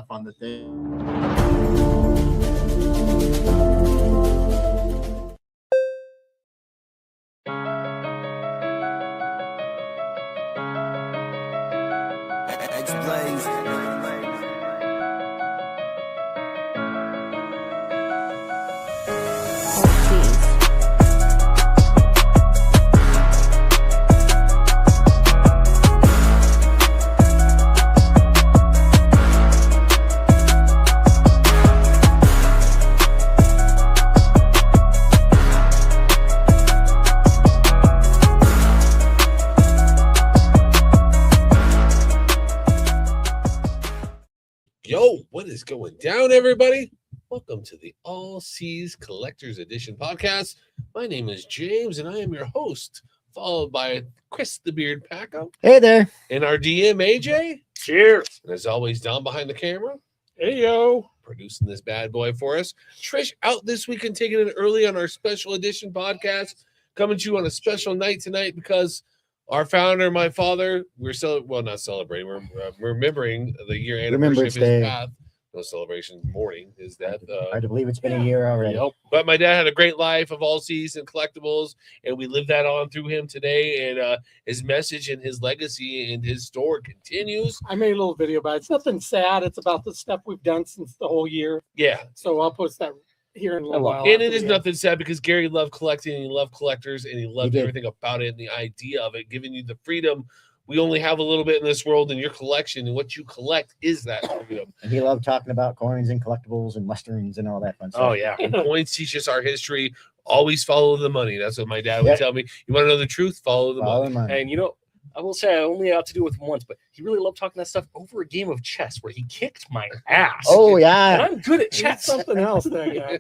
stuff on the day. What is going down, everybody? Welcome to the All Seas Collectors Edition podcast. My name is James, and I am your host, followed by Chris the Beard Paco. Hey there. And our DM, AJ. Cheers. And as always, down behind the camera. Hey, yo. Producing this bad boy for us. Trish out this week and taking it early on our special edition podcast. Coming to you on a special night tonight because our founder, my father, not celebrating. We're remembering the year anniversary of his death. No celebration morning his death. I believe it's been a year already. Yep. But my dad had a great life of all season collectibles, and we live that on through him today. And his message and his legacy and his store continues. I made a little video about it. It's nothing sad. It's about the stuff we've done since the whole year. Yeah. So I'll post that here in a little while. And it is nothing sad because Gary loved collecting and he loved collectors and he loved everything about it and the idea of it, giving you the freedom. We only have a little bit in this world, and your collection and what you collect is that freedom. And he loved talking about coins and collectibles and westerns and all that fun stuff. Oh, yeah. And coins teach us our history. Always follow the money. That's what my dad would tell me. You want to know the truth? Follow the money. And, you know, I will say I only got to do it with him once, but he really loved talking that stuff over a game of chess where he kicked my ass. Oh, yeah. And I'm good at chess. Something else there, yeah.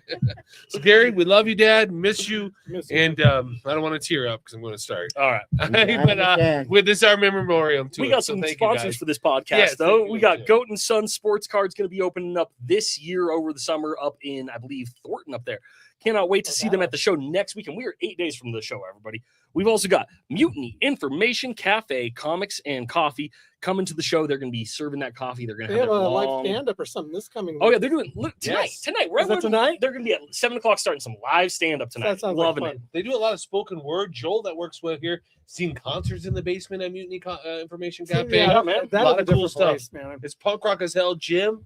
So, Gary, we love you, Dad. Miss you. And I don't want to tear up because I'm going to start. All right. But with this, our memoriam, too. We got some sponsors for this podcast, though. We got Goat and Son Sports Cards going to be opening up this year over the summer up in, I believe, Thornton up there. Cannot wait to see them at the show next week. And we are 8 days from the show, everybody. We've also got Mutiny Information Cafe, Comics, and Coffee coming to the show. They're going to be serving that coffee. They're going to have a live stand-up or something this coming week. Oh, yeah, they're doing tonight. Tonight. Is that tonight? They're going to be at 7 o'clock starting some live stand-up tonight. That sounds Loving like it. They do a lot of spoken word. Joel, that works well here. Seen concerts in the basement at Mutiny Information Cafe. Yeah, man. A lot of cool stuff. Man. It's punk rock as hell. Jim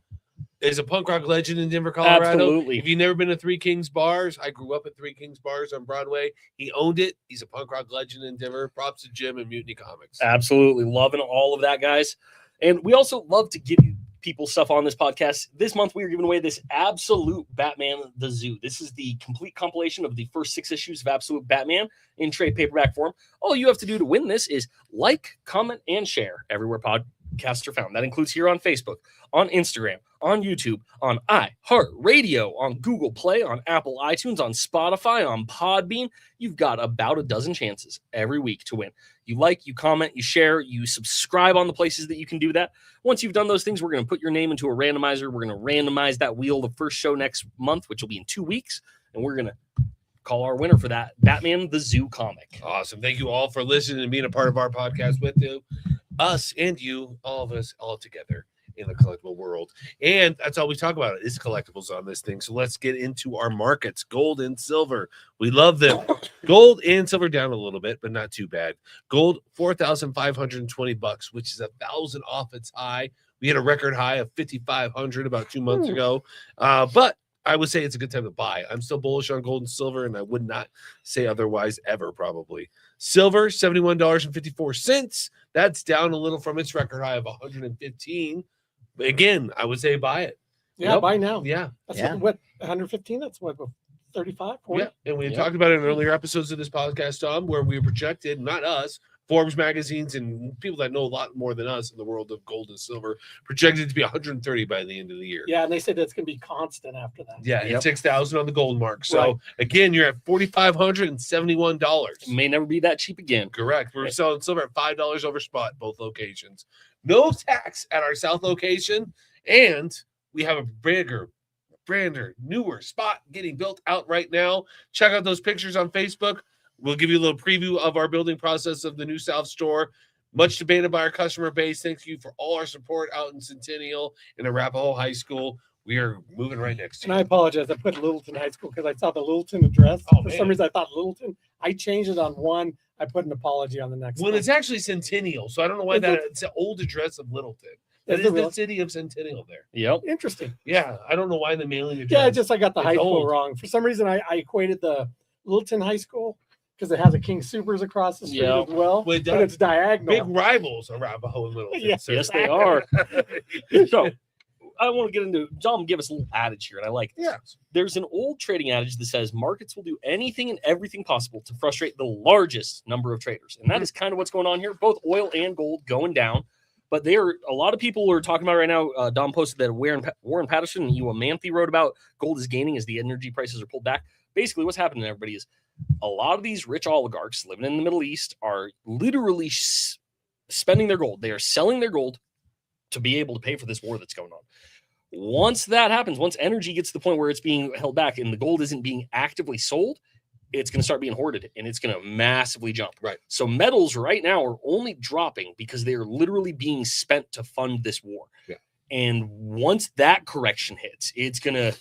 is a punk rock legend in Denver, Colorado. Absolutely. If you've never been to Three Kings Bars, I grew up at Three Kings Bars on Broadway. He owned it. He's a punk rock legend in Denver. Props to Jim and Mutiny Comics. Absolutely. Loving all of that, guys. And we also love to give you people stuff on this podcast. This month, we are giving away this Absolute Batman The Zoo. This is the complete compilation of the first 6 issues of Absolute Batman in trade paperback form. All you have to do to win this is like, comment, and share everywhere podcasts are found. That includes here on Facebook, on Instagram, on YouTube, on iHeartRadio, on Google Play, on Apple iTunes, on Spotify, on Podbean. You've got about a dozen chances every week to win. You like, you comment, you share, you subscribe on the places that you can do that. Once you've done those things, we're going to put your name into a randomizer. We're going to randomize that wheel the first show next month, which will be in 2 weeks. And we're going to call our winner for that Batman the Zoo comic. Awesome. Thank you all for listening and being a part of our podcast with you. Us and you, all of us, all together in the collectible world. And that's all we talk about is collectibles on this thing. So let's get into our markets. Gold and silver. We love them. Gold and silver down a little bit, but not too bad. Gold, $4,520, which is $1,000 off its high. We had a record high of $5,500 about 2 months ago. But I would say it's a good time to buy. I'm still bullish on gold and silver, and I would not say otherwise ever, probably. Silver, $71.54. That's down a little from its record high of $115. But again, I would say buy it. Yeah, buy now. Yeah. That's what 115? That's what, 35, 40? Yeah, and we talked about it in earlier episodes of this podcast, Tom, where we projected, not us, Forbes magazines and people that know a lot more than us in the world of gold and silver projected to be 130 by the end of the year. Yeah, and they said that's going to be constant after that. Yeah, and 6,000 on the gold mark. So again, you're at $4,571. May never be that cheap again. Correct. We're selling silver at $5 over spot, both locations. No tax at our south location, and we have a bigger, grander, newer spot getting built out right now. Check out those pictures on Facebook. We'll give you a little preview of our building process of the new South store. Much debated by our customer base. Thank you for all our support out in Centennial and Arapahoe High School. We are moving right next to And you. I apologize. I put Littleton High School because I saw the Littleton address. Oh, For man. some reason, I thought Littleton. I changed it on one. I put an apology on the next Well, one. it's actually Centennial, so I don't know why Is it? it's the old address of Littleton. That Is is it the really? city of Centennial there. Yep. Interesting. Yeah, I don't know why the mailing address. Yeah, just I got the It's high school old. wrong. For some reason, I equated the Littleton High School because it has a King Supers across the street Yeah. as well. Well, it But does. it's diagonal. Big rivals, Arapahoe and Littleton. Yes. sir. Yes, they are. So I want to get into John give us a little adage here, and I like this. Yeah. There's an old trading adage that says markets will do anything and everything possible to frustrate the largest number of traders. And that is kind of what's going on here. Both oil and gold going down. But there are a lot of people are talking about right now. Dom posted that Warren Patterson and Ewa Manthe wrote about gold is gaining as the energy prices are pulled back. Basically, what's happening to everybody is a lot of these rich oligarchs living in the Middle East are literally spending their gold. They are selling their gold to be able to pay for this war that's going on. Once that happens, once energy gets to the point where it's being held back and the gold isn't being actively sold, it's going to start being hoarded and it's going to massively jump. Right. So metals right now are only dropping because they are literally being spent to fund this war. Yeah. And once that correction hits, it's gonna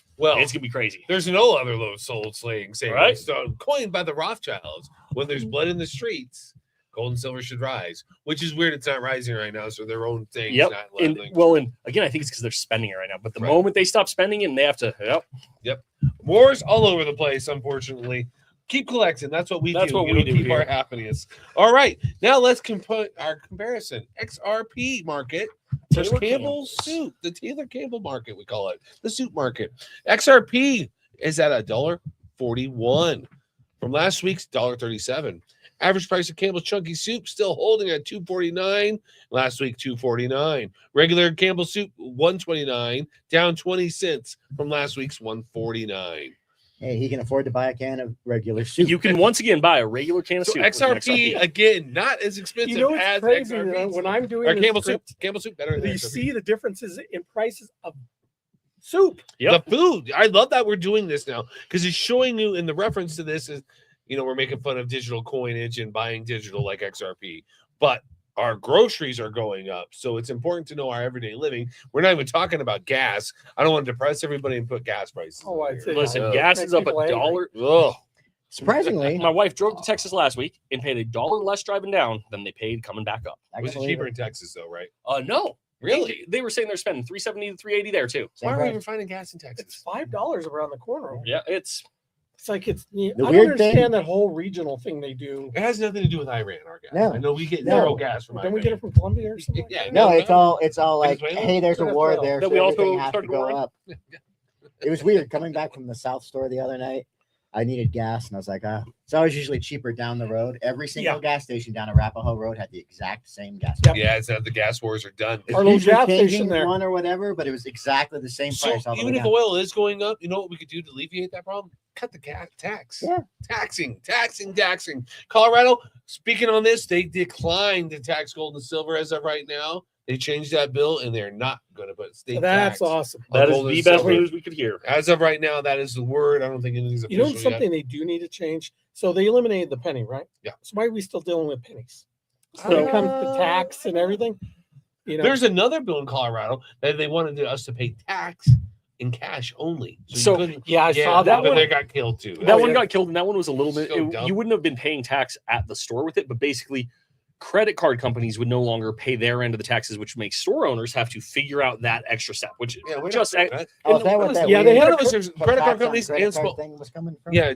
be crazy. There's no other low soul saying Right. coined by the Rothschilds. When there's blood in the streets, gold and silver should rise. Which is weird. It's not rising right now, so their own thing. Yep. Not And leveling. well, and again, I think it's because they're spending it right now. But the Right. moment they stop spending it, and they have to, Wars all over the place, unfortunately. Keep collecting. That's what we That's do. what You we know, do keep here. our happiness. All right. Now let's put our comparison. XRP market versus Taylor Campbell Campbell. soup. The Taylor Campbell market, we call it. The soup market. XRP is at $1.41 from last week's $1.37. Average price of Campbell's chunky soup still holding at $2.49. Last week, $2.49. Regular Campbell soup, $1.29, down 20 cents from last week's $1.49. Hey, he can afford to buy a can of regular soup. you can once again buy a regular can of So soup. with an XRP again, not as expensive You know what's as crazy? XRP. When I'm doing Or this Campbell soup. script, Campbell soup better than you XRP. see the differences in prices of soup. Yep. The food. I love that we're doing this now because it's showing you in the reference to this is, we're making fun of digital coinage and buying digital like XRP, but our groceries are going up. So it's important to know our everyday living. We're not even talking about gas. I don't want to depress everybody and put gas prices. Oh, in I'd here. say- Listen, Ugh. gas Makes is up people angry. $1. Ugh. Surprisingly, My wife drove to Texas last week and paid $1 less driving down than they paid coming back up. I Was can it believe cheaper in Texas though, right? No, Really? They were saying they're spending $370 to $380 there too. Same Why are we price. even finding gas in Texas? It's $5 around the corner. Yeah, it's It's like I weird don't thing- understand that whole regional thing they do. It has nothing to do with Iran, our gas. No. I know we get No. zero gas from Don't Iran. we get it from Colombia or something? Yeah, No, it's all like, Venezuela? hey, there's a war Venezuela. there, That so we also everything has to started go warring? up. It was weird coming back from the South store the other night. I needed gas, and I was like, it's always usually cheaper down the road. Every single Yeah. gas station down Arapahoe Road had the exact same gas. Yep. Yeah, it's that the gas wars are done. It's Our little usually gas changing station there. one or whatever, but it was exactly the same So price all the way even if down. oil is going up, you know what we could do to alleviate that problem? Cut the gas tax. Yeah. Taxing. Colorado, speaking on this, they declined to tax gold and silver as of right now. They changed that bill and they're not going to put state That's tax awesome. on that is gold and the best silver. news we could hear. As of right now, that is the word. I don't think anything's You know official something they do need to change? So they eliminated the penny, right? Yeah. So why are we still dealing with pennies? So when it comes to tax and everything, There's another bill in Colorado that they wanted us to pay tax in cash only. So, you couldn't- yeah, I saw that, that but one. they got killed too. That one got killed, and that one was a little bit. So dumb. You wouldn't have been paying tax at the store with it, but basically, credit card companies would no longer pay their end of the taxes, which makes store owners have to figure out that extra step. Which Yeah, we're just not doing that. Oh, is that what that Yeah, they weird had None of us are credit card tax on companies credit and card small. thing was coming from? Yeah,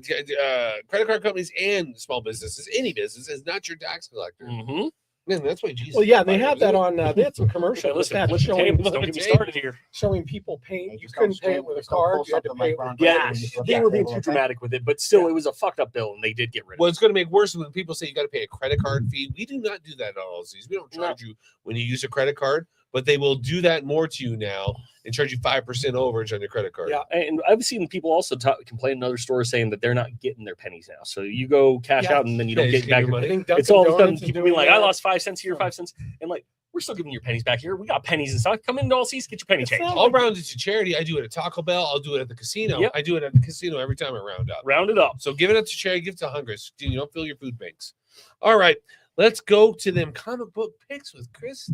credit card companies and small businesses, any business is not your tax collector. Mhm. Man, that's why Jesus. Well, yeah, they died, have that wasn't on. They had some Okay, commercials with listen, that flip the showing, tables. Don't get me started here. showing people paying. Hey, You just couldn't don't pay it stand- with a just don't pull card. You had to something pay like it Ron with Burgundy Yeah, and just flip they that were being table, too okay? dramatic with it, but still, Yeah. it was a fucked up bill, and they did get rid of Well, it. it's going to make worse when people say you got to pay a credit card fee. We do not do that at all. We don't charge you when you use a credit card, but they will do that more to you now and charge you 5% overage on your credit card. Yeah, and I've seen people also complain in other stores saying that they're not getting their pennies now. So you go cash Yeah. out, and then you Yeah, don't you get just get back your your money. I think It's Dunkin' all of a sudden Donuts is people doing being like, I that. lost 5 cents here, 5 cents. And like, we're still giving your pennies back here. We got pennies and stuff. Come into all seats, get your penny It's change. not All round it's a charity. I do it at Taco Bell. I'll do it at the casino. Yep. I do it at the casino every time I round up. Round it up. So give it up to charity, give it to hungry. You don't fill your food banks. All right. let's go to them comic book picks with Chris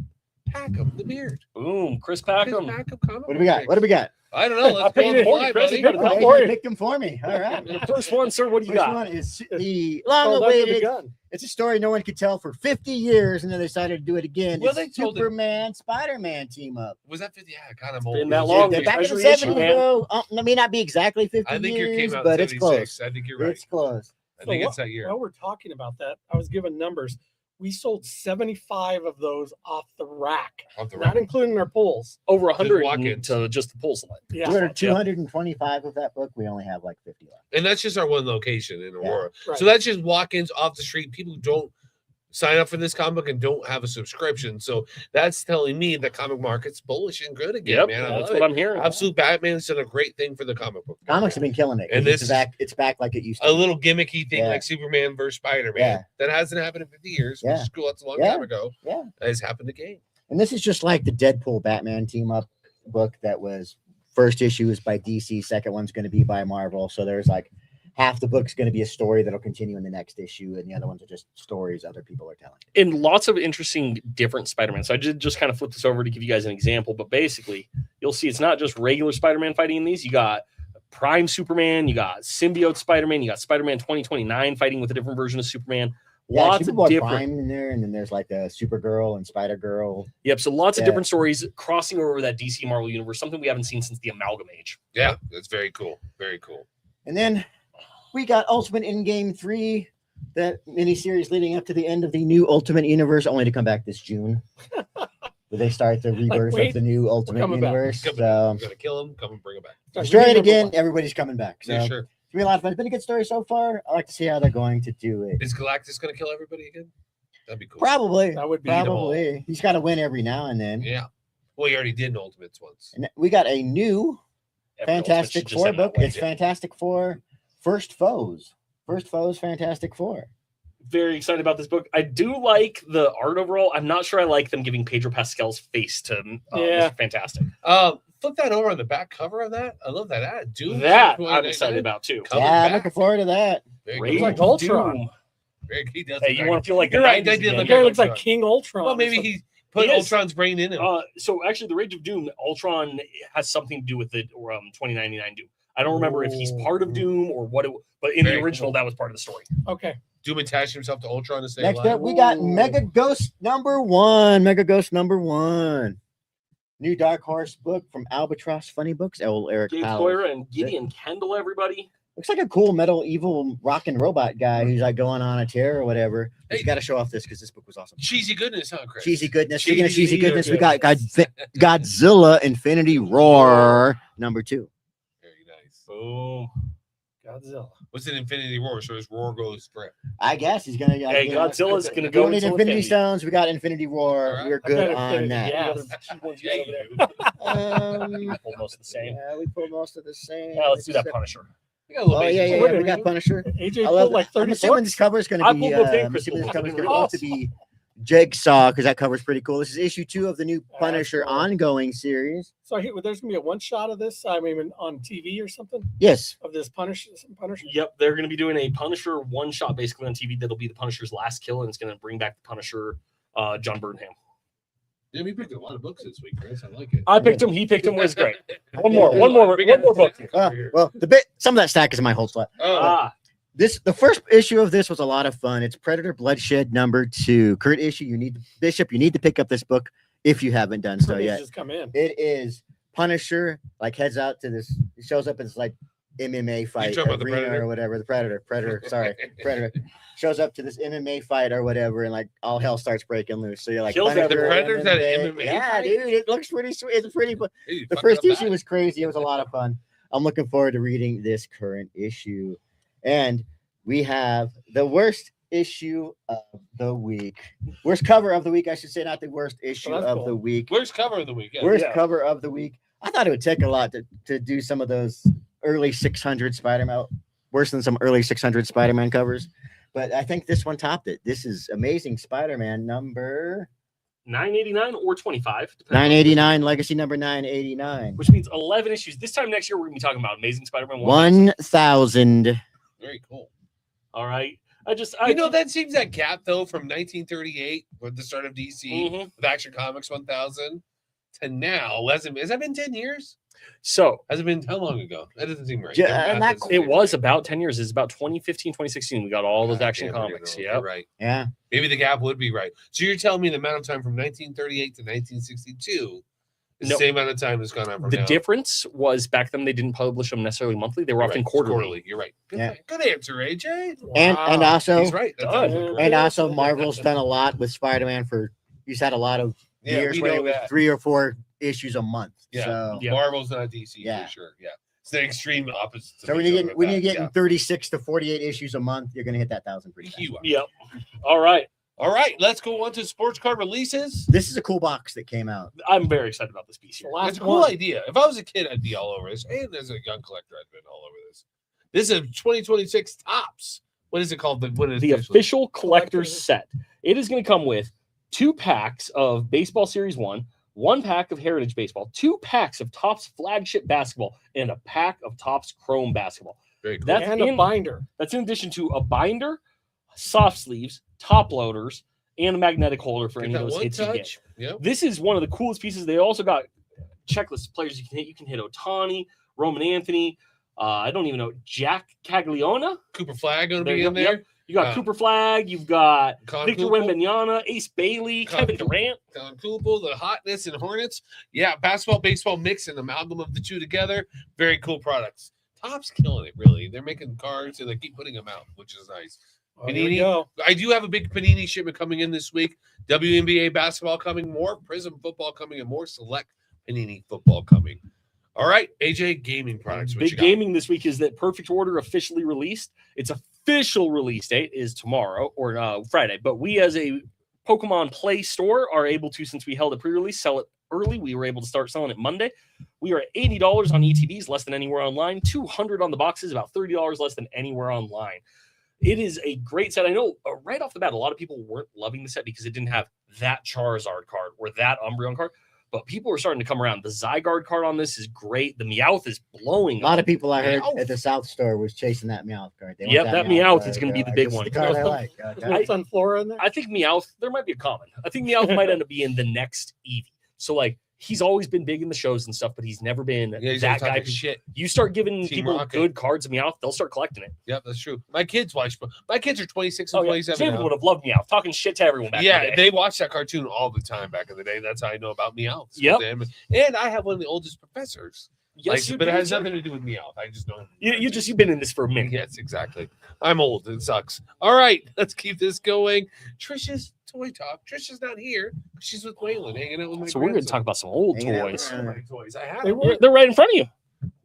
Packham, the beard. Boom, Chris Chris Packham. Comic What do we got? picks. What do we got? I don't know. Let's I go on picked the it for fly, you, Chris. buddy. You got it. Okay, for you you. picked them for me. All right. The first one, sir. What do you First got? one is the Well, that's the long-awaited. gun. It's a story no one could tell for 50 years, and then they decided to do it again. Well, It's they told it- Superman, Spider-Man team up. Was that 50? Yeah, kind of It's old. been that It- long. They're back in the Treasury issue, 70s, man. though. It may not be exactly 50 I think yours years, came out but in it's close. 76. I think you're right. It's close. I think So it's that year. While we're talking about that, I was given numbers. We sold 75 of those off the rack, Off the not rack. including our pulls. Over 100 walk-ins. to just the pull slide. Yeah, We're 225 of that book. We only have like 50 left. And that's just our one location in Aurora. right. So that's just walk-ins off the street. People who don't sign up for this comic book and don't have a subscription. So that's telling me the comic market's bullish and good again, Yep, man. I that's love what it. I'm hearing. Absolute Batman's done a great thing for the comic book. Comics have been killing it. And it's this- back. It's back like it used to. A be. little gimmicky thing Yeah. like Superman versus Spider-Man. Yeah. That hasn't happened in 50 years, which Yeah. is cool. That's a long Yeah. time ago. Yeah. That has happened again. And this is just like the Deadpool Batman team up book that was first issue is by DC, second one's going to be by Marvel. So there's like half the book's going to be a story that'll continue in the next issue, and the other ones are just stories other people are telling. And lots of interesting different Spider-Man. So I did just kind of flip this over to give you guys an example, but basically you'll see it's not just regular Spider-Man fighting in these. You got Prime Superman, you got Symbiote Spider-Man, you got Spider-Man 2029 fighting with a different version of Superman. Yeah, Lots of Superboy different. Prime in there, and then there's like a Supergirl and Spider Girl. Yep. So lots of Yeah. different stories crossing over that DC Marvel universe, something we haven't seen since the Amalgam Age. Yeah, that's very cool. Very cool. And then we got Ultimate Endgame 3, that miniseries leading up to the end of the new Ultimate Universe, only to come back this June. Where they start the rebirth wait, of the new Ultimate coming back. Universe. Come So, I'm gonna kill him. Come and bring him back. destroy it again. Everybody's coming back. So, Yeah, it's sure. been a lot of fun. It's been a good story so far. I like to see how they're going to do it. Is Galactus gonna kill everybody again? That'd be cool. Probably. That would be Probably. He's got to win every now and then. Yeah. Well, he already did in Ultimates once. And we got a new Every Ultimate Fantastic should just Four end that book. way. It's Fantastic Four First Foes. First Foes, Fantastic Four. Very excited about this book. I do like the art overall. I'm not sure I like them giving Pedro Pascal's face to Yeah. Mr. Fantastic. Flip that over on the back cover of that. I love that ad. Doom That 2099. I'm excited about too. Coming Yeah, I'm back. looking forward to that. Very Rage good. like Ultron. Doom. Very- he does Hey, look you like- want to feel like You're the right, 90s they did again. look The guy like looks like Ultron. King Ultron. Well, maybe he put He is. Ultron's brain in him. So actually, the Rage of Doom, Ultron has something to do with the 2099 Doom. I don't remember if he's part of Doom or what it. But in Very the original, cool. that was part of the story. Okay. Doom attached himself to Ultron to stay Next alive. up, we got Ooh. Mega Ghost #1. Mega Ghost #1. New Dark Horse book from Albatross Funny Books. Old Eric Gabe Powell. Sawyer and Gideon Kendall, everybody. Looks like a cool metal evil rockin' robot guy who's like going on a tear or whatever. Hey. You got to show off this because this book was awesome. Cheesy goodness, huh, Chris? Cheesy goodness. Speaking of cheesy Cheesy goodness, we got goodness. Godzilla Infinity Roar #2. Very nice. Boom. Godzilla. What's an Infinity Roar? So his roar goes forever. I guess he's gonna. Hey, Godzilla's gonna We go don't need into Infinity Infinity. Stones. We got Infinity Roar. All right. We're I've good got on Infinity, that. yeah. Yeah, you do. Pulled most of the same. Yeah, we pulled most of the same. Yeah, let's do that Punisher. You got a little Oh bit yeah, of yeah, cheesy. yeah. We got Punisher. AJ I love pulled like I'm 30 assuming this books. cover is going I to be. pulled both Dave I'm Crystal assuming this books. cover is going to be Jigsaw because that cover's pretty cool. This is issue 2 of the new Punisher cool. ongoing series. So there's gonna be a one shot of this. I mean, on TV or something Yes. of this Punisher. Yep, they're going to be doing a Punisher one shot basically on TV. That'll be the Punisher's last kill, and it's going to bring back the Punisher, John Burnham. Yeah, we picked a lot of books this week, Chris. I like it. I picked him. He picked him. Was great. One Yeah. more book. Well, some of that stack is in my whole slot. Oh, The first issue of this was a lot of fun. It's Predator Bloodshed #2. Current issue. You need to pick up this book if you haven't done so yet. Just come in. It is Punisher like heads out to this. It shows up as like MMA fight talking about the arena Predator? or whatever. The Predator. Sorry, Predator shows up to this MMA fight or whatever, and like all hell starts breaking loose. So you're like, Kills Punisher, the Predator's at an MMA Yeah, fight? dude, it looks pretty sweet. It's pretty. The Hey, first fucking issue up was crazy. It was a lot of fun. I'm looking forward to reading this current issue, and we have the worst issue of the week. Worst cover of the week, I should say, not the worst issue that's of cool. the week. Worst cover of the week. Yeah. Worst Yeah. cover of the week. I thought it would take a lot to do some of those early 600 Spider-Man, worse than some early 600 Spider-Man covers. But I think this one topped it. This is Amazing Spider-Man number 989 or 25, depending on- 989, Legacy number 989. which means 11 issues. This time next year, we're going to be talking about Amazing Spider-Man 1000. Very cool. All right. That seems that gap though from 1938 with the start of DC Mhm. with Action Comics 1000 to now. Has that been 10 years? So Has it been how long ago? That doesn't seem right. it was about 10 years. It's about 2015, 2016. We got all those Action Comics. Yeah, right. Yeah. Maybe the gap would be right. So you're telling me the amount of time from 1938 to 1962 is the same amount of time that's gone on from The now? difference was back then they didn't publish them necessarily monthly. They were often quarterly. You're right. Yeah. Good answer, AJ. And also He's right. That's actually great. and also Marvel's done a lot with Spider-Man he's had a lot of years we where know it was that. 3 or 4 issues a month. Yeah. So, Marvel's not DC Yeah. for sure. Yeah. It's the extreme opposite. so when you're getting 36 to 48 issues a month, you're gonna hit that 1,000 pretty fast. Yep. All right. Let's go on to sports card releases. This is a cool box that came out. I'm very excited about this piece here. It's a cool idea. If I was a kid, I'd be all over this. And as a young collector, I'd been all over this. This is a 2026 Topps. What is it called? The official collector's set. It is going to come with 2 packs of Baseball Series 1 pack of Heritage Baseball, 2 packs of Topps Flagship Basketball, and a pack of Topps Chrome Basketball. Very cool. A binder. That's in addition to a binder, soft sleeves, top loaders, and a magnetic holder for any of those hits you get. Yep. This is one of the coolest pieces. They also got checklist players you can hit. You can hit Ohtani, Roman Anthony. I don't even know, Jack Cagliona. Cooper Flag going to be in there. Yep. You got Cooper Flag. You've got Victor Koopel. Wembanyama, Ace Bailey, Kevin Durant. Koopel, the Hotness and Hornets. Yeah, basketball, baseball mix and amalgam of the two together. Very cool products. Topps killing it, really. They're making cards and they keep putting them out, which is nice. Panini. I do have a big Panini shipment coming in this week. WNBA basketball coming, more Prism football coming, and more select Panini football coming. All right, AJ, gaming products. Big gaming this week is that Perfect Order officially released. Its official release date is tomorrow or Friday, but we as a Pokemon Play store are able to, since we held a pre-release, sell it early. We were able to start selling it Monday. We are at $80 on ETBs, less than anywhere online. $200 on the boxes, about $30 less than anywhere online. It is a great set. I know right off the bat, a lot of people weren't loving the set because it didn't have that Charizard card or that Umbreon card, but people are starting to come around. The Zygarde card on this is great. The Meowth is blowing up. A lot of people I heard at the South store was chasing that Meowth card. That Meowth is going to be the big one. The card I like. Sunflora in there? I think Meowth, there might be a common. I think Meowth might end up being the next Eevee. So, like, he's always been big in the shows and stuff, but he's never been that guy. Shit. You start giving Team people Rocket. good cards of Meowth, they'll start collecting it. Yep, that's true. My kids watch. My kids are 26 and 27. David would have loved Meowth, talking shit to everyone back in the day. They watched that cartoon all the time back in the day. That's how I know about Meowth. Yep. And I have one of the oldest professors. Yes, but it has nothing to do with Meowth. I just know him. You've been in this for a minute. Yes, exactly. I'm old. It sucks. All right, let's keep this going. Trisha's toy talk. Trisha's not here. She's with Waylon, hanging out with my. So we're going to talk about some old Hanging out toys. with Toys. I have. They're right in front of you.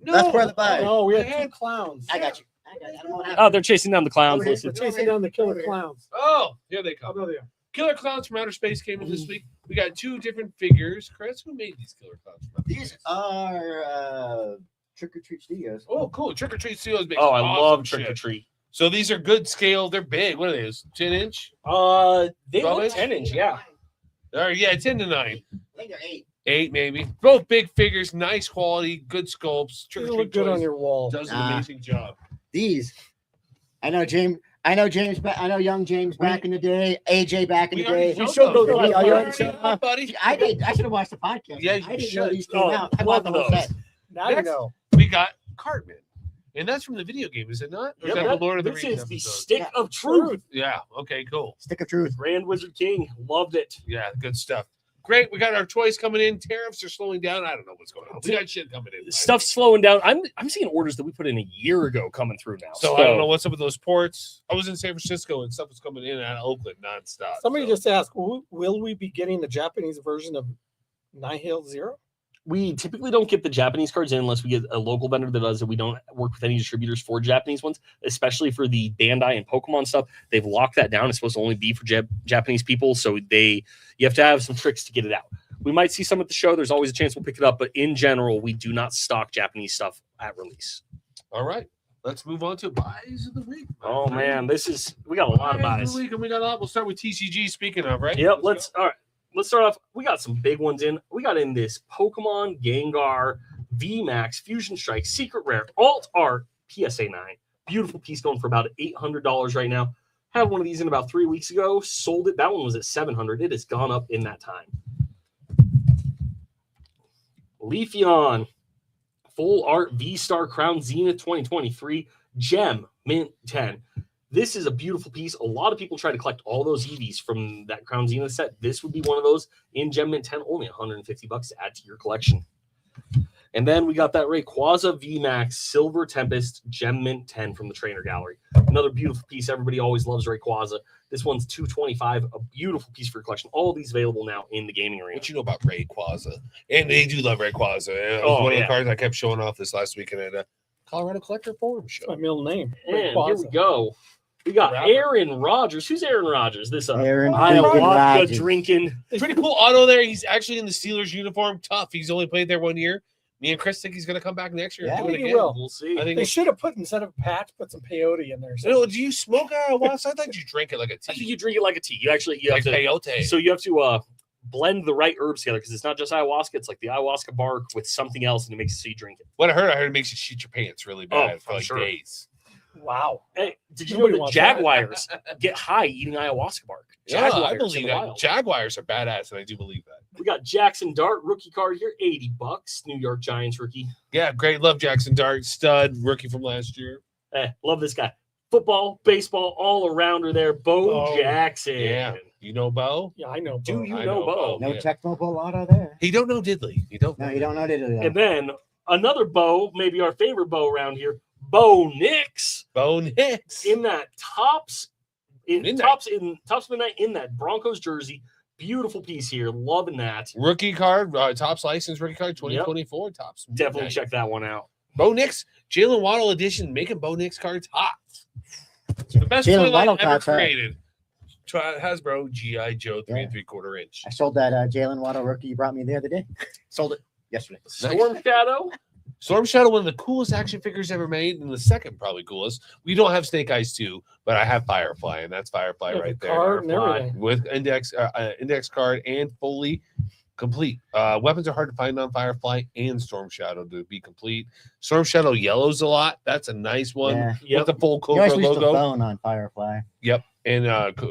No, That's part of the bag. No, we had 2 clowns. I got you. I don't know what happened. Oh, they're chasing down the clowns. Over here. We're Listen. chasing down the killer clowns. Oh, here they come. Oh, there they are. Killer Clowns from Outer Space came in this week. We got 2 different figures. Chris, who made these Killer Clowns from Outer These Space? are Trick or Treat Studios. Oh, cool. Trick or Treat Studios makes Oh, I awesome love shit. Trick or Treat. So these are good scale. They're big. What are these? 10-inch? They 12 look inch? 10-inch, yeah. All right, yeah, 10 to 9. I think they're 8. 8 maybe. Both big figures, nice quality, good sculpts. Trick They or look Treat good Toys on your wall. does an amazing job. These. I know James. I know young James back in the day. AJ back in the day. We showed those. Oh, you already showed showed them? buddy. I did. I should have watched the podcast. Yeah, I you didn't should. know these came Oh, out. I love bought the whole those. set. Now you Next, know. We got Cartman. And that's from the video game, is it not? Or is Yep, that the Lord of the this Rings is the episode? Stick of Truth. Yeah, okay, cool. Stick of Truth. Grand Wizard King. Loved it. Yeah, good stuff. Great. We got our toys coming in. Tariffs are slowing down. I don't know what's going on. We got shit coming in. Stuff's slowing down. I'm seeing orders that we put in a year ago coming through now. So I don't know what's up with those ports. I was in San Francisco and stuff was coming in out of Oakland nonstop. Somebody just asked, will we be getting the Japanese version of Nihil Zero? We typically don't get the Japanese cards in unless we get a local vendor that does it. We don't work with any distributors for Japanese ones, especially for the Bandai and Pokemon stuff. They've locked that down. It's supposed to only be for Japanese people, so you have to have some tricks to get it out. We might see some at the show. There's always a chance we'll pick it up, but in general, we do not stock Japanese stuff at release. All right. Let's move on to buys of the week. Oh man, we got a lot of buys. Of the week, and we got a lot. We'll start with TCG. Speaking of, right? Yep. All right. Let's start off. We got some big ones in. We got in this Pokemon Gengar VMAX Fusion Strike Secret Rare Alt Art PSA 9. Beautiful piece going for about $800 right now. Had one of these in about 3 weeks ago. Sold it. That one was at $700. It has gone up in that time. Leafeon, Full Art V-Star Crown Zenith 2023 Gem Mint 10. This is a beautiful piece. A lot of people try to collect all those EVs from that Crown Zenith set. This would be one of those in Gem Mint 10, only $150 to add to your collection. And then we got that Rayquaza VMAX Silver Tempest Gem Mint 10 from the Trainer Gallery. Another beautiful piece. Everybody always loves Rayquaza. This one's $225, a beautiful piece for your collection. All of these available now in the gaming arena. What you know about Rayquaza? And they do love Rayquaza. And one of the cards I kept showing off this last weekend at a Colorado Collector Forum show. That's my middle name. And here Rayquaza. we go. We got Aaron Rodgers. Who's Aaron Rodgers? This Aaron ayahuasca Rodgers. drinking. Pretty cool auto there. He's actually in the Steelers uniform. Tough. He's only played there 1 year. Me and Chris think he's going to come back next year Yeah, and do it he again. will. We'll see. I think They should have put, instead of patch, put some peyote in there. No, do you smoke ayahuasca? I thought you drink it like a I think tea. you drink it like a tea. You have Like to. peyote. So you have to blend the right herbs together because it's not just ayahuasca. It's like the ayahuasca bark with something else, and it makes it so you drink it. What I heard it makes you shit your pants really bad for I'm like sure. days. Wow. Hey, did you Nobody know that wants that. jaguars get high eating ayahuasca bark? Yeah, I Jaguars in believe the that. wild. Jaguars are badass, and I do believe that. We got Jackson Dart rookie card here, $80. New York Giants rookie. Yeah, great. Love Jackson Dart, stud, rookie from last year. Love this guy. Football, baseball, all arounder there. Bo Oh, Jackson. Yeah. You know Bo? Yeah, I know. Do Bo. you I know know Bo? Bo. No Yeah. Tecmo Bowl auto there. He don't know Diddley. You don't know. No, you don't know it. And then another Bo, maybe our favorite Bo around here, Bo Nix. Bo Nix. In that tops Midnight. tops midnight in that Broncos jersey. Beautiful piece here. Loving that. Rookie card, Topps license rookie card 2024. Topps. Definitely Midnight. check that one out. Bo Nix, Jalen Waddle edition, making Bo Nix cards hot. The best Jalen toy line Waddle ever cards hot. created. Hasbro GI Joe 3 Yeah. 3/4 inch. I sold that Jalen Waddle rookie you brought me the other day. Sold it yesterday. Storm Shadow. Storm Shadow, one of the coolest action figures ever made, and the second probably coolest. We don't have Snake Eyes 2, but I have Firefly, and that's Firefly Yeah, the right there. card and Firefly. everything. With index card and fully complete. Weapons are hard to find on Firefly and Storm Shadow to be complete. Storm Shadow yellows a lot. That's a nice one. Yeah. With the full You Cobra always used the logo. phone on Firefly. Yep. And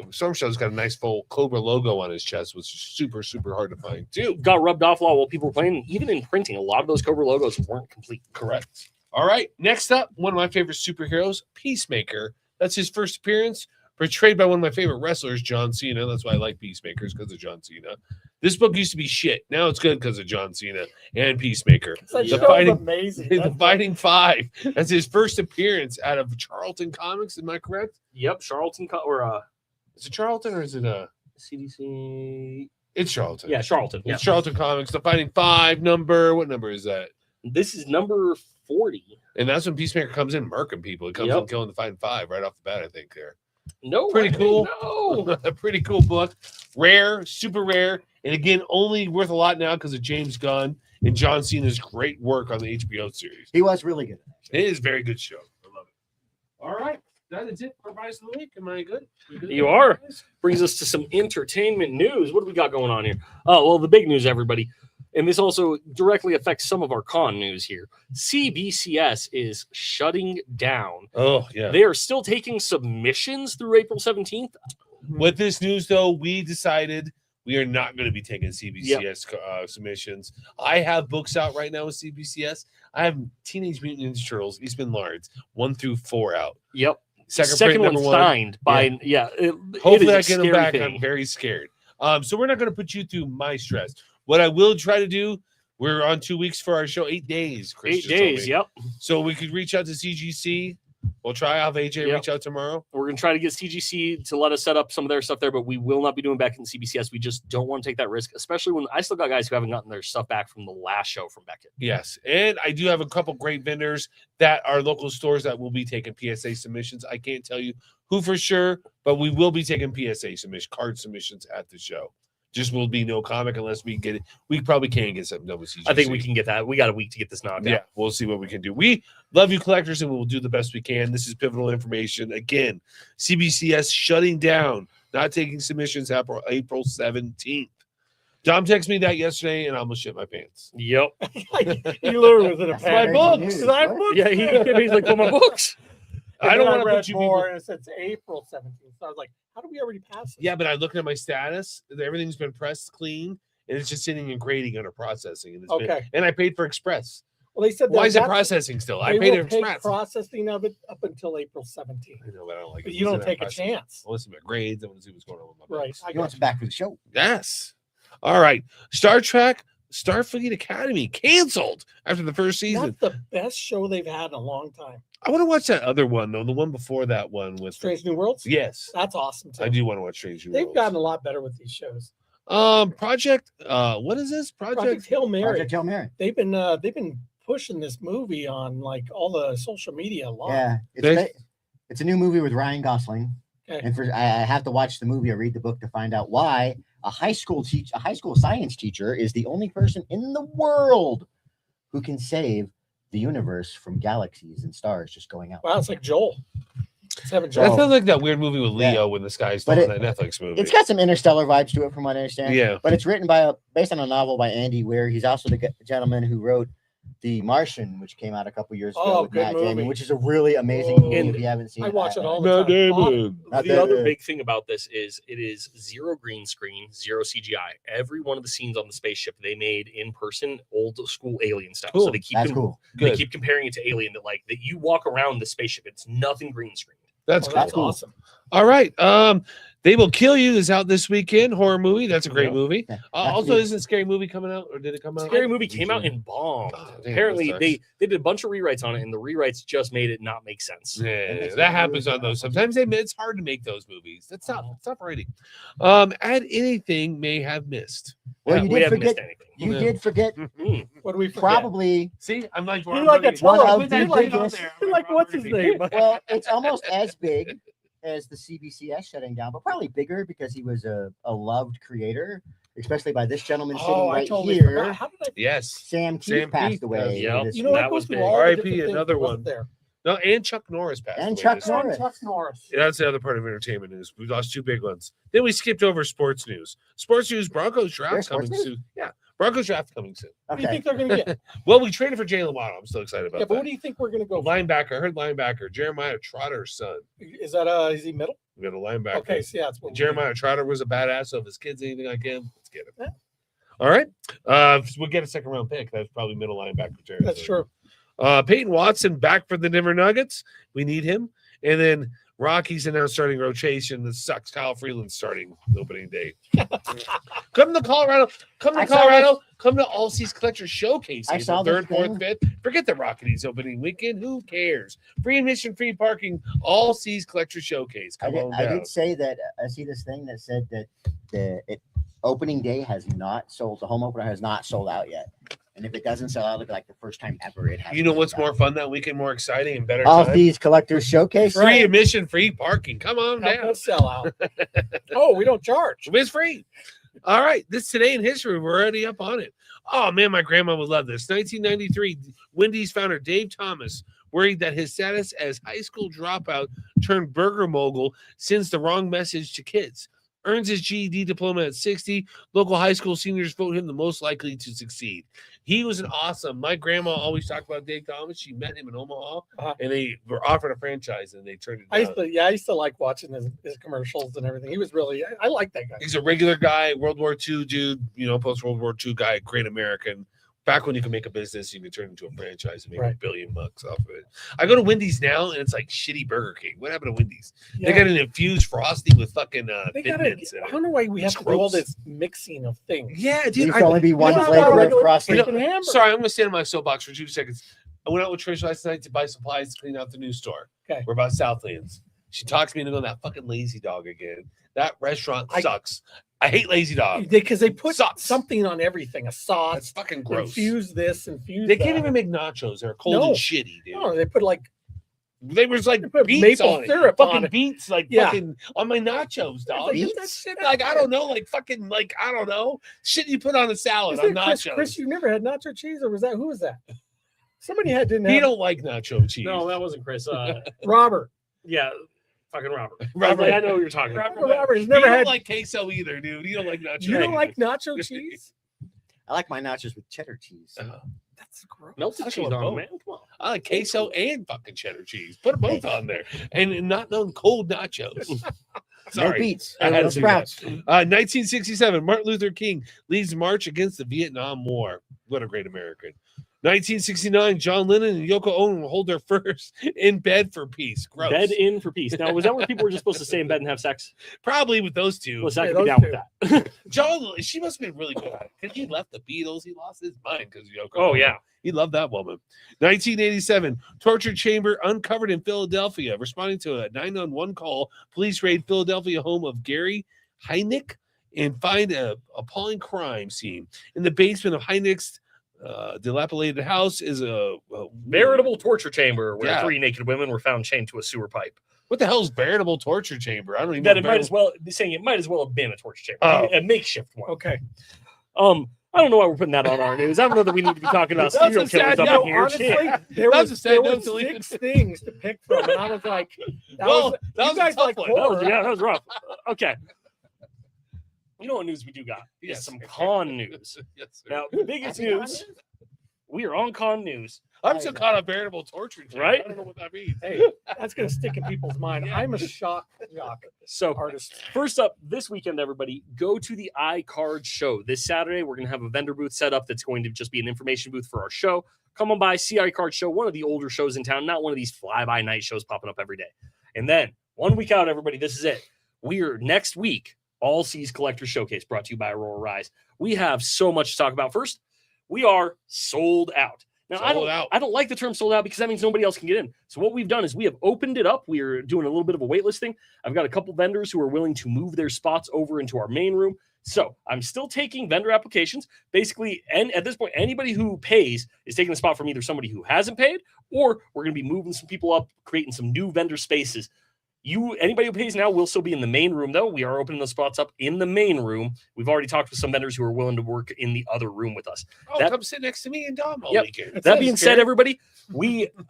Storm Shadow's got a nice full Cobra logo on his chest, which is super, super hard to find too. Got rubbed off a lot while people were playing. Even in printing, a lot of those Cobra logos weren't complete. Correct. All right. Next up, one of my favorite superheroes, Peacemaker. That's his first appearance, portrayed by one of my favorite wrestlers, John Cena. That's why I like Peacemakers, because of John Cena. This book used to be shit. Now it's good because of John Cena and Peacemaker. That The show's fighting- amazing. The Fighting Five. That's his first appearance out of Charlton Comics. Am I correct? Yep, Charlton or Is it Charlton or is it CDC. It's Charlton. Yeah, Charlton. Yeah. It's Charlton Comics. The Fighting Five number. What number is that? This is number 40. And that's when Peacemaker comes in murking people. He comes Yep. in killing the Fighting Five right off the bat, I think, there. No, Pretty way, cool. No. A pretty cool book. Rare, super rare. And again, only worth a lot now because of James Gunn and John Cena's great work on the HBO series. He was really good. It is a very good show. I love it. All right. That is it for Buys of the Week. Am I good? We good? You are. Brings us to some entertainment news. What do we got going on here? Oh, well, the big news, everybody. And this also directly affects some of our con news here. CBCS is shutting down. Oh, yeah. They are still taking submissions through April 17th. With this news, though, we decided we are not going to be taking CBCS submissions. I have books out right now with CBCS. I have Teenage Mutant Ninja Turtles, Eastman Lards, 1 through 4 out. Yep. Second Second print, one's number 1. signed by, it Hopefully, I is a get them scary back. thing. I'm very scared. So we're not going to put you through my stress. What I will try to do, we're on 2 weeks for our show, 8 days. Chris 8 just told days, me. yep. So we could reach out to CGC. We'll try. I'll have AJ Yep. reach out tomorrow. We're going to try to get CGC to let us set up some of their stuff there, but we will not be doing back in CBCS. We just don't want to take that risk, especially when I still got guys who haven't gotten their stuff back from the last show from Beckett. Yes. And I do have a couple great vendors that are local stores that will be taking PSA submissions. I can't tell you who for sure, but we will be taking PSA card submissions at the show. Just will be no comic unless we get it. We probably can get something done with CGC. I think we can get that. We got a week to get this knocked Yeah, out. we'll see what we can do. We love you, collectors, and we'll do the best we can. This is pivotal information. Again, CBCS shutting down, not taking submissions April 17th. Dom texted me that yesterday, and I almost shit my pants. Yep. You literally was in a That's panic. my books. news. Did I What? books? Yeah, he's like, "Well, my books." I don't want to read put you more, people. and it says April 17th. So I was like, how do we already pass this? Yeah, but I looked at my status. Everything's been pressed clean, and it's just sitting and grading under processing. And Okay. and I paid for Express. Well, they said Why is it that's- processing still? I They paid will for take Express. processing of it up until April 17th. I know, but I don't like But it. you don't Listen to take that a processing. chance. I want to see my grades. I want to see what's going on with my Right. books. I You want got some back for the show? Yes. All right. Star Trek Starfleet Academy canceled after the first season. That's the best show they've had in a long time. I want to watch that other one though. The one before that one with Strange New Worlds. Yes, That's awesome too. I do want to watch Strange New They've Worlds. gotten a lot better with these shows. Project. What is this Project Hail Mary. Project Hail Mary. They've been pushing this movie on like all the social media a lot. Yeah, it's a new movie with Ryan Gosling. Okay. And I have to watch the movie or read the book to find out why a high school science teacher is the only person in the world who can save the universe from galaxies and stars just going out. Wow, it's like Joel. It's having That Joel. sounds like that weird movie with Yeah. Leo when the sky's But falling. That Netflix movie. It's got some interstellar vibes to it, from what I understand. Yeah. But it's written based on a novel by Andy Weir. He's also the gentleman who wrote The Martian, which came out a couple years ago Oh, with good Matt movie. Damon, which is a really amazing Oh. movie. And If you haven't seen I it, watch it all the Matt time. Damon. Not The that other good. big thing about this is it is zero green screen, zero CGI. Every one of the scenes on the spaceship they made in person, old school Alien style. Cool. So they keep That's cool. they Good. keep comparing it to Alien. That you walk around the spaceship, it's nothing green screen. That's Oh, cool. that's cool. awesome. All right. They Will Kill You is out this weekend. Horror movie. That's a great Yeah. movie. Yeah, Also, good. isn't Scary Movie coming out, or did it come out? Scary Movie came out and bombed. Oh, damn, Apparently, that they sucks. did a bunch of rewrites on it, and the rewrites just made it not make sense. Yeah, makes that it happens really on those. bad. Sometimes it's hard to make those movies. That's tough. It's tough writing. Add anything may have missed. Well, you we did haven't forget. missed anything. You Yeah. did forget Mm. What do we forget? probably. See, I'm like, You're like a One total. of the You're like, biggest- you're like, what's his name? Well, it's almost as big as the CBCS shutting down, but probably bigger because he was a loved creator, especially by this gentleman sitting Oh, I right totally here. forgot. How did I? Yes. Sam Keith Sam passed Keith, away. yeah. this You know, week. I That go was through big. all the R.I.P. different things another that wasn't one. there. No, and Chuck Norris passed. And away Chuck this Norris. week. Chuck Norris. Yeah, that's the other part of entertainment news. We lost two big ones. Then we skipped over sports news. Sports news: Broncos draft There's sports coming news? soon. Yeah, Broncos draft coming soon. What do you Okay. think they're going to get? Well, we traded for Jalen Waddle. I'm still excited about Yeah, but what that. do you think we're going to go for? Linebacker. I heard linebacker. Jeremiah Trotter's son. Is that is he middle? We got a linebacker. Okay, so yeah, that's what we Jeremiah Trotter was a badass. So if his kid's anything like him, let's get him. Yeah. All right. We'll get a second round pick. That's probably middle linebacker. need. That's true. Peyton Watson back for the Denver Nuggets. We need him. And then Rockies announced starting rotation. That sucks. Kyle Freeland starting opening day. Come to Colorado. Come to I saw Colorado. Come to All Seas Collector Showcase. I April saw this 3rd, 4th, thing. 5th. Forget the Rockies opening weekend. Who cares? Free admission, free parking. All Seas Collector Showcase. Come on I down. did say that. I see this thing that said that the opening day has not sold. The home opener has not sold out yet. And if it doesn't sell out, it'll be like the first time ever it has. You know what's more fun that weekend, more exciting and better All time? these collectors showcase. Free admission, free parking. Come on Help down. us sell out. Oh, we don't charge. It's free. All right. This Today in History. We're already up on it. Oh, man, my grandma would love this. 1993, Wendy's founder Dave Thomas, worried that his status as high school dropout turned burger mogul, sends the wrong message to kids. Earns his GED diploma at 60. Local high school seniors vote him the most likely to succeed. He was an awesome. My grandma always talked about Dave Thomas. She met him in Omaha, and they were offered a franchise, and they turned it down. I used to like watching his commercials and everything. He was really, I like that guy. He's a regular guy, World War II dude, post World War II guy, great American. Back when you could make a business, you could turn it into a franchise and make Right. $1 billion off of it. I go to Wendy's now, and it's like shitty Burger King. What happened to Wendy's? Yeah. They got an infused frosty with fucking They Thin gotta, Mints in I it. don't know why we have It's to do all gross. this mixing of things. Yeah, There dude. used to only be one Yeah, flavor of regular frosting. You know, freaking hamburger. Sorry, I'm going to stand on my soapbox for 2 seconds. I went out with Trish last night to buy supplies to clean out the new store. Okay. We're about Southlands. She talks me into going that fucking Lazy Dog again. That restaurant sucks. I hate Lazy Dog. Because they put Sucks. something on everything, a That's sauce, fucking gross. infuse this, infuse They that. can't even make nachos. They're cold No. and shitty, dude. No, they put like They was like put beets maple on it. syrup on Fucking it. beets, like Yeah. fucking on my nachos, dog. like, Get that shit, like I don't know, like fucking, like I don't know, shit you put on a salad Is on that Chris, nachos. Chris, you never had nacho cheese, or was that who was that? Somebody didn't He have don't like nacho cheese. No, that wasn't Chris. Robert. Yeah, fucking Robert. Robert. I know what you're talking about. Robert has You never don't had. like queso either, dude. You don't like nacho. You don't like nacho cheese? I like my nachos with cheddar cheese. That's gross. Melted I cheese want on both. it, man. Come on. I like queso and fucking cheddar cheese. Put them both on there, and not known cold nachos. No Sorry, beats. I had No to do that. sprouts. 1967, Martin Luther King leads march against the Vietnam War. What a great American. 1969, John Lennon and Yoko Ono hold their first in bed for peace. Gross. Bed in for peace. Now, was that where people were just supposed to stay in bed and have sex? Probably with those two. Well, Zach Yeah, could be those down with that. John, she must have been really good at it because he left the Beatles. He lost his mind because Yoko. Oh, Ono. yeah. He loved that woman. 1987, torture chamber uncovered in Philadelphia. Responding to a 911 call, police raid Philadelphia home of Gary Heinick and find a appalling crime scene. In the basement of Heinick's dilapidated house is a Veritable torture chamber where Yeah. 3 naked women were found chained to a sewer pipe. What the hell is veritable torture chamber? I don't even That know. it might as well be saying it might as well have been a torture chamber, Oh. a makeshift one. Okay. I don't know why we're putting that on our news. I don't know that we need to be talking about That's serial a sad killers up note, in here. honestly, Shit. there That's was, a sad there note was to leave. 6 things to pick from, and I was like, that Well, was, that you was a guys tough like one. horror. That was rough. Okay. You know what news we do got? Is Yes. some con news. Yes, sir. Now, the biggest news, we are on con news. I'm still caught on veritable torture chamber. Right? I don't know what that means. Hey, that's gonna stick in people's mind. Yeah. I'm a shock jock So, artist. first up, this weekend, everybody, go to the iCard show. This Saturday, we're going to have a vendor booth set up that's going to just be an information booth for our show. Come on by, see iCard show, one of the older shows in town, not one of these fly-by-night shows popping up every day. And then, 1 week out, everybody, this is it. We are next week, All Seas Collector Showcase, brought to you by Aurora Rise. We have so much to talk about. First, we are sold out. Now, Sold out. I don't like the term sold out because that means nobody else can get in. So what we've done is we have opened it up. We are doing a little bit of a wait listing. I've got a couple vendors who are willing to move their spots over into our main room. So I'm still taking vendor applications. Basically, and at this point, anybody who pays is taking a spot from either somebody who hasn't paid, or we're going to be moving some people up, creating some new vendor spaces. Anybody who pays now will still be in the main room, though. We are opening those spots up in the main room. We've already talked with some vendors who are willing to work in the other room with us. Oh, come sit next to me and Dom all Yep. weekend. That being said, everybody,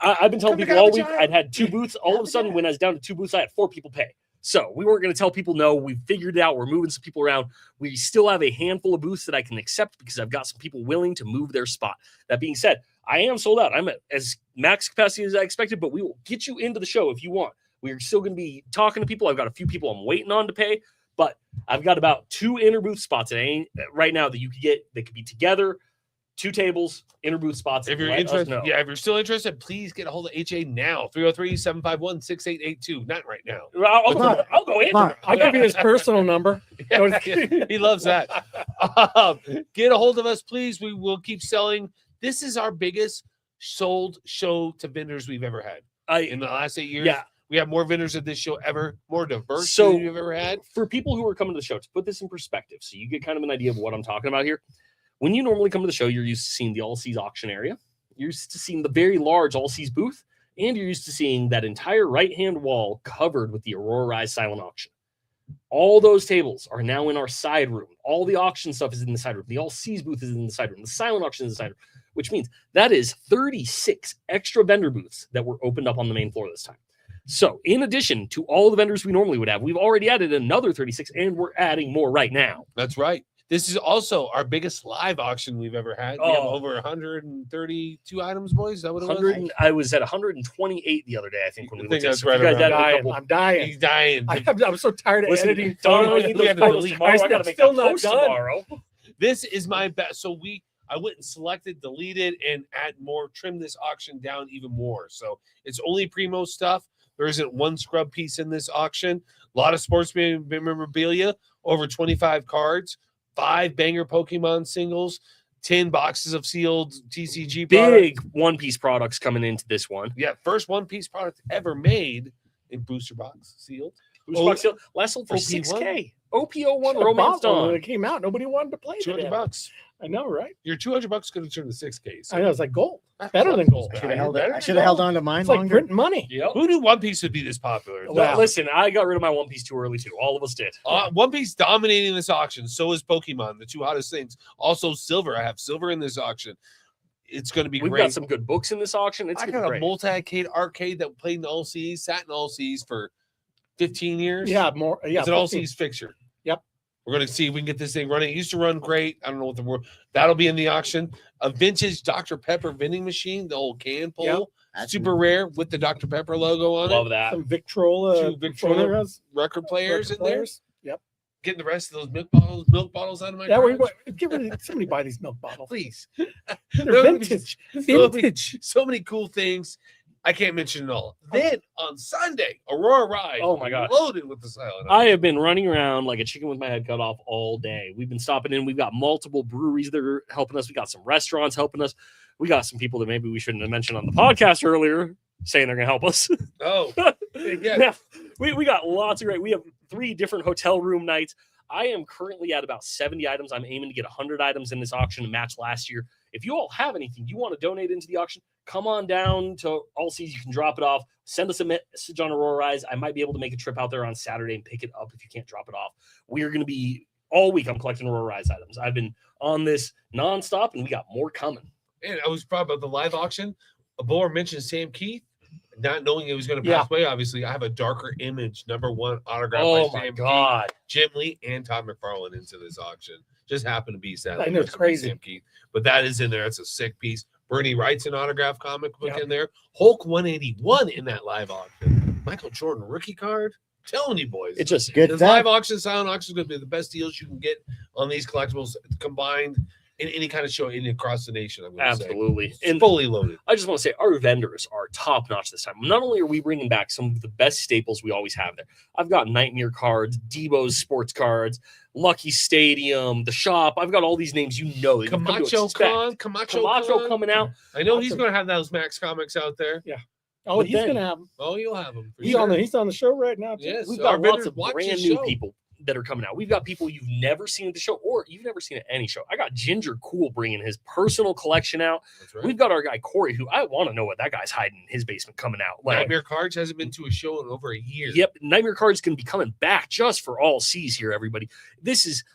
I've been telling Come to people all week Garbage I'd had 2 booths. All of a sudden, when I was down to 2 booths, I had 4 people pay. So we weren't going to tell people no. We figured it out. We're moving some people around. We still have a handful of booths that I can accept because I've got some people willing to move their spot. That being said, I am sold out. I'm at as max capacity as I expected, but we will get you into the show if you want. We're still going to be talking to people. I've got a few people I'm waiting on to pay, but I've got about 2 inner booth spots right now that you could get. They could be together, 2 tables, inner booth spots. If you're Let us interested, know. yeah, if you're still interested, please get a hold of HA now. 303-751-6882. Not right now. I'll go in. Mark, I'll give you his personal number. He loves that. Get a hold of us, please. We will keep selling. This is our biggest sold show to vendors we've ever had in the last 8 years. Yeah. We have more vendors at this show ever, more diverse So- than we've ever had. For people who are coming to the show, to put this in perspective, so you get kind of an idea of what I'm talking about here. When you normally come to the show, you're used to seeing the All Seas auction area. You're used to seeing the very large All Seas booth, and you're used to seeing that entire right-hand wall covered with the Aurora Rise silent auction. All those tables are now in our side room. All the auction stuff is in the side room. The All Seas booth is in the side room. The silent auction is in the side room, which means that is 36 extra vendor booths that were opened up on the main floor this time. So in addition to all the vendors we normally would have, we've already added another 36, and we're adding more right now. That's right. This is also our biggest live auction we've ever had. We have Oh. over 132 items, boys. Is that what it was? 100, I was at 128 the other day, I think, when we I think looked at that's it. So right if you guys around added a dying. couple- I'm dying. He's dying. I'm so tired of Listen, editing. Don, I photos. need We those had to photos delete. tomorrow. I I'm gotta make still that not post done. tomorrow. This is my best. So I went and selected, deleted, and add more, trim this auction down even more. So it's only primo stuff. There isn't one scrub piece in this auction. A lot of sports memorabilia, over 25 cards, 5 banger Pokemon singles, 10 boxes of sealed TCG products. Big One Piece products coming into this one. Yeah, first One Piece product ever made in booster box sealed. Who's box sale? Last sold for OP1. $6K. OP01 Should've Romance bought one when Dawn. it came out. Nobody wanted to play it. $200. I know, right? Your $200 could have turned to $6K. So I know. It's like gold. Better than gold. Should have held, Better than held gold. on to mine It's like longer. printing money. Yep. Who knew One Piece would be this popular? Wow. Listen, I got rid of my One Piece too early too. All of us did. One Piece dominating this auction. So is Pokemon, the 2 hottest things. Also, silver. I have silver in this auction. It's going to be We've great. got some good books in this auction. It's I gonna be got a great. multi-arcade arcade that played in All Seas, sat in All Seas for 15 years. Yeah, more. Yeah, It's an All 15. Seas fixture. Yep. We're going to see if we can get this thing running. It used to run great. I don't know what the word. That'll be in the auction. A vintage Dr. Pepper vending machine, the old can pull. Yep. That's Super rare with the Dr. Pepper logo on Love it. that. Some Victrola, Two Victrola phonographs, record players record in there. players. Yep. Getting the rest of those milk bottles out of my Yeah, garage. get rid of somebody buy these milk bottles. Please. They're vintage. Vintage. So many cool things. I can't mention it all. Then on Sunday, Aurora Rise. Oh my gosh. Loaded with the silent. I have been running around like a chicken with my head cut off all day. We've been stopping in. We've got multiple breweries that are helping us. We got some restaurants helping us. We got some people that maybe we shouldn't have mentioned on the podcast earlier saying they're going to help us. Oh, yeah. Yeah, we got lots of great. We have 3 different hotel room nights. I am currently at about 70 items. I'm aiming to get 100 items in this auction to match last year. If you all have anything you want to donate into the auction, come on down to All Seas. You can drop it off. Send us a message on Aurora Rise. I might be able to make a trip out there on Saturday and pick it up if you can't drop it off. We are going to be all week. I'm collecting Aurora Rise items. I've been on this nonstop, and we got more coming. And I was proud about the live auction. A bore mentioned Sam Keith, not knowing it was going to pass away. Obviously, I have a darker image, #1 autograph Oh by my Sam God. Keith, Jim Lee, and Todd McFarlane into this auction. Just happened to be sadly. I know, it's crazy. Sam Keith, but that is in there. That's a sick piece. Bernie Wright's an autograph comic book Yep. in there. Hulk 181 in that live auction. Michael Jordan rookie card. Telling you boys, It's just good this stuff. live auction, silent auction is going to be the best deals you can get on these collectibles combined in any kind of show across the nation. I'm going to say. absolutely. It's And fully loaded. I just want to say our vendors are top notch this time. Not only are we bringing back some of the best staples we always have there, I've got Nightmare cards, Debo's sports cards, Lucky Stadium, the shop. I've got all these names that you've come to Camacho expect. Con, Camacho Camacho coming out. I know he's going to have those Max comics out there. Oh, But he's then- gonna have them. Oh, you'll have them. For He's sure. on the show right now. Too. Yes, We've our got lots vendors of watch brand this new show. people that are coming out. We've got people you've never seen at the show, or you've never seen at any show. I got Ginger Cool bringing his personal collection out. That's right. We've got our guy Corey, who I want to know what that guy's hiding in his basement coming out. Like, Nightmare Cards hasn't been to a show in over a year. yep, Nightmare Cards can be coming back just for All Seas here, everybody.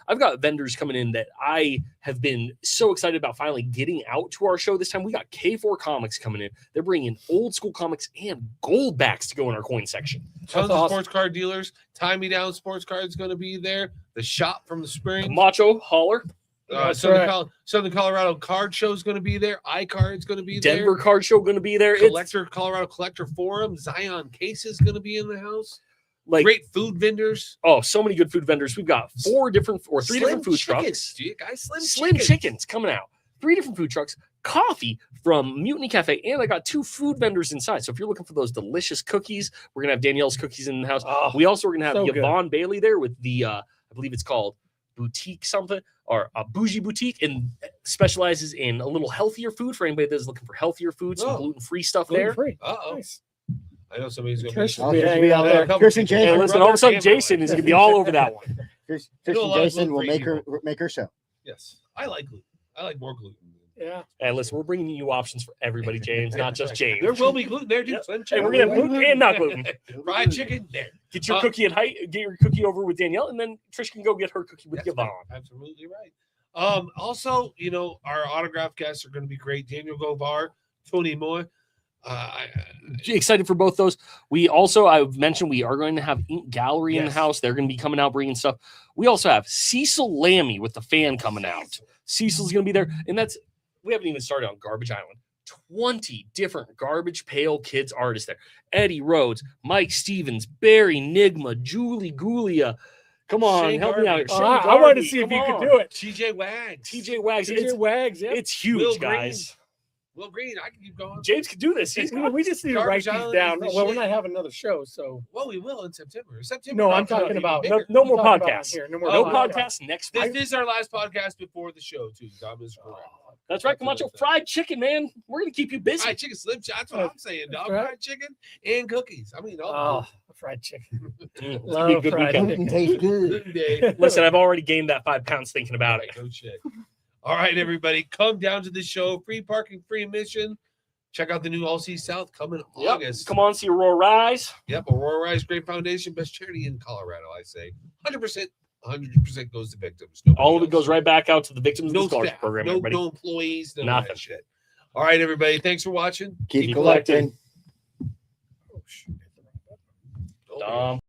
I've got vendors coming in that I have been so excited about finally getting out to our show this time. We got K4 Comics coming in. They're bringing old school comics and gold backs to go in our coin section. Tons of awesome. sports card dealers. Tie Me Down Sports Cards going to be there. The shop from the spring. Camacho, Holler, That's Southern, right. Southern Colorado Card Show is going to be there. iCard's going to be Denver Card Show going to be there. there. It's Colorado Collector Forum. Zion Case is going to be in the house. like, Great food vendors. oh, so many good food vendors. We've got 3 different food chickens. trucks. Do you guys Slim chickens coming out. 3 different food trucks. Coffee from Mutiny Cafe. And I got 2 food vendors inside. So if you're looking for those delicious cookies, we're going to have Danielle's Cookies in the house. Oh, We also are going to have so good. Yvonne Bailey there with the, I believe it's called Boutique something, or a Bougie Boutique, and specializes in a little healthier food for anybody that's looking for healthier food, some Oh. gluten-free stuff there. gluten-free. Uh-oh. Nice. I know somebody's going Trish to will I'll be just hanging be out out there. there. Chris and Jason. And listen, all of a sudden, Jason is going to be all over that one. Chris I know a and lot of Jason will gluten-free make her show. Yes. I like gluten. I like more gluten. Yeah. And listen, we're bringing you options for everybody, James, not just James. There will be gluten there, too. Yep. Slim Hey, we're chicken. going to have gluten and not gluten. Fried chicken there. Get your cookie get your cookie over with Danielle, and then Trish can go get her cookie with That's Yvonne. right. Absolutely right. Also, our autograph guests are going to be great. Daniel Govar, Tony Moore. Excited for both those. We also, I've mentioned, we are going to have Ink Gallery in the Yes. house. They're going to be coming out bringing stuff. We also have Cecil Lammy with the fan coming out. Cecil's going to be there, and we haven't even started on Garbage Island. 20 different Garbage Pail Kids artists there. Eddie Rhodes, Mike Stevens, Barry Nigma, Julie Gulia. Come on, Shane help me out here. Garvey. Shane I wanted to Garvey, see if come you on. could do it. TJ Wags. TJ Wags. TJ Wags, yeah. It's huge, Will guys. Will Green, I can keep going. James can do this. He's We just need to write Garbage these Island down. is the Well, we're shit. not having another show, so Well, we will in September. no, I'm no, talking even about bigger. No more I'm talking about podcasts. here. No more No Oh, podcast next This, week. this is our last podcast before the show, too. Dom is correct. That's right, Camacho. Fried chicken, man. We're going to keep you busy. Fried chicken, slim shots. That's what I'm saying, dog. right. Fried chicken and cookies. I mean, all Oh, fried chicken. It's gonna be a Love good fried weekend. Gluten tastes good. Good day. Listen, I've already gained that 5 pounds thinking about it. No shit. All right, everybody, come down to the show. Free parking, free admission. Check out the new All Seas South coming Yep. August. Come on, see Aurora Rise. Yep, Aurora Rise Great Foundation, best charity in Colorado, I say. 100% goes to victims. Nobody All of it else. goes right back out to the victims of No the scholarship staff, program, no, everybody. no employees, no Nothing. that shit. All right, everybody, thanks for watching. Keep Keep collecting. collecting.